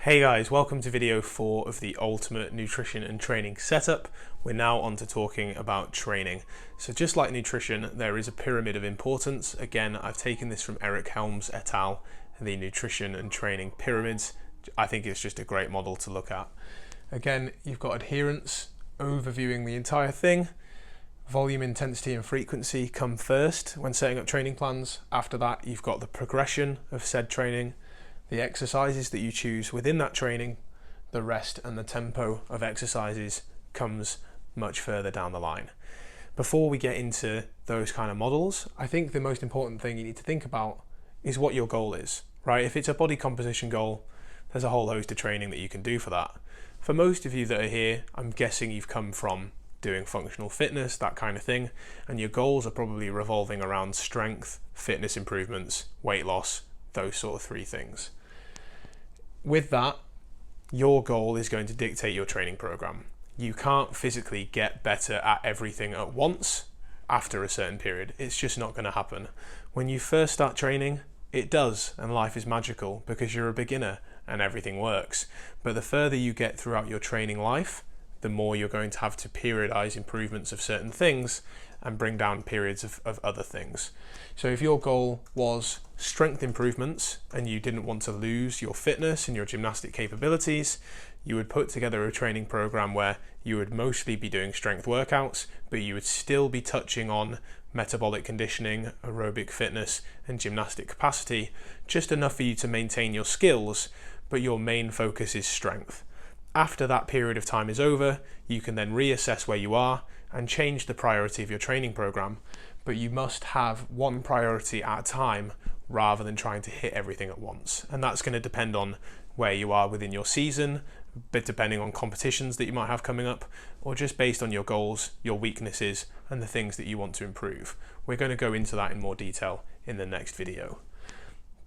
Hey guys, welcome to video 4 of the Ultimate Nutrition and Training Setup. We're now on to talking about training. So just like nutrition, there is a pyramid of importance. Again, I've taken this from Eric Helms et al., the Nutrition and Training Pyramids. I think it's just a great model to look at. Again, you've got adherence, overviewing the entire thing. Volume, intensity and frequency come first when setting up training plans. After that, you've got the progression of said training, the exercises that you choose within that training, the rest and the tempo of exercises comes much further down the line. Before we get into those kind of models, I think the most important thing you need to think about is what your goal is, right? If it's a body composition goal, there's a whole host of training that you can do for that. For most of you that are here, I'm guessing you've come from doing functional fitness, that kind of thing, and your goals are probably revolving around strength, fitness improvements, weight loss, those sort of three things. With that, your goal is going to dictate your training program. You can't physically get better at everything at once after a certain period. It's just not going to happen. When you first start training, it does, and life is magical because you're a beginner and everything works. But the further you get throughout your training life, the more you're going to have to periodize improvements of certain things and bring down periods of other things. So if your goal was strength improvements and you didn't want to lose your fitness and your gymnastic capabilities, you would put together a training program where you would mostly be doing strength workouts, but you would still be touching on metabolic conditioning, aerobic fitness and gymnastic capacity, just enough for you to maintain your skills, but your main focus is strength. After that period of time is over, you can then reassess where you are and change the priority of your training program, but you must have one priority at a time rather than trying to hit everything at once. And that's going to depend on where you are within your season, but depending on competitions that you might have coming up, or just based on your goals, your weaknesses, and the things that you want to improve. We're going to go into that in more detail in the next video.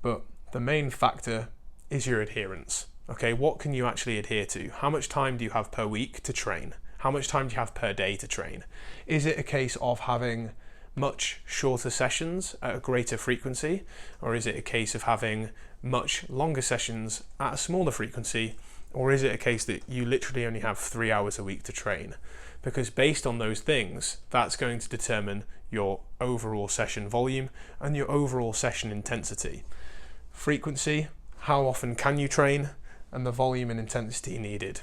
But the main factor is your adherence. Okay, what can you actually adhere to? How much time do you have per week to train? How much time do you have per day to train? Is it a case of having much shorter sessions at a greater frequency, or is it a case of having much longer sessions at a smaller frequency, or is it a case that you literally only have 3 hours a week to train? Because based on those things, that's going to determine your overall session volume and your overall session intensity. Frequency, how often can you train, and the volume and intensity needed.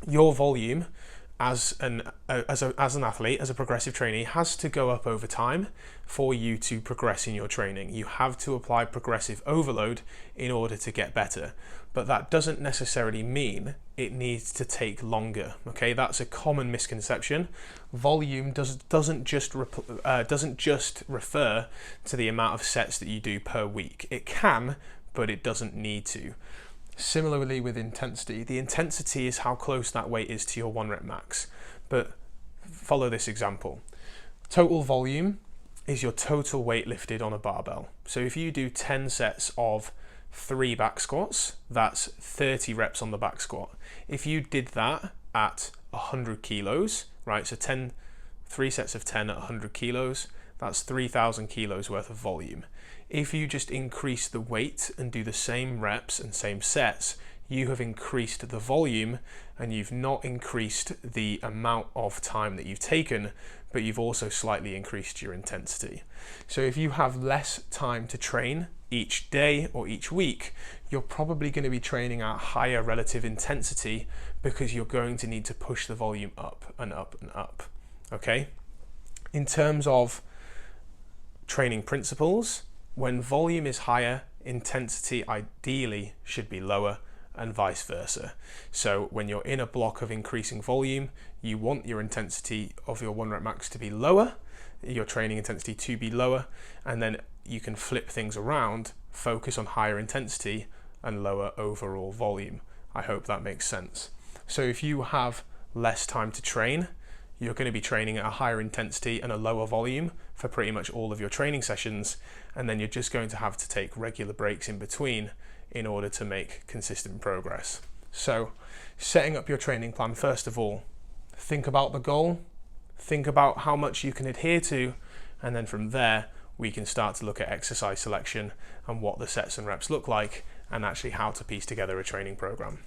Your volume as an athlete, as a progressive trainee, has to go up over time for you to progress in your training. You have to apply progressive overload in order to get better, but that doesn't necessarily mean it needs to take longer. Okay, that's a common misconception. Volume doesn't just refer to the amount of sets that you do per week. It can, but it doesn't need to. Similarly with intensity, the intensity is how close that weight is to your 1 rep max. But follow this example. Total volume is your total weight lifted on a barbell. So if you do 10 sets of 3 back squats, that's 30 reps on the back squat. If you did that at 100 kilos, right, so 3 sets of 10 at 100 kilos, that's 3,000 kilos worth of volume. If you just increase the weight and do the same reps and same sets, you have increased the volume and you've not increased the amount of time that you've taken, but you've also slightly increased your intensity. So if you have less time to train each day or each week, you're probably going to be training at higher relative intensity because you're going to need to push the volume up and up and up. Okay? In terms of training principles, when volume is higher, intensity ideally should be lower and vice versa. So when you're in a block of increasing volume, you want your intensity of your 1 rep max to be lower, your training intensity to be lower, and then you can flip things around, focus on higher intensity and lower overall volume. I hope that makes sense. So if you have less time to train, you're going to be training at a higher intensity and a lower volume for pretty much all of your training sessions, and then you're just going to have to take regular breaks in between in order to make consistent progress. So setting up your training plan, first of all, think about the goal, think about how much you can adhere to, and then from there we can start to look at exercise selection and what the sets and reps look like, and actually how to piece together a training program.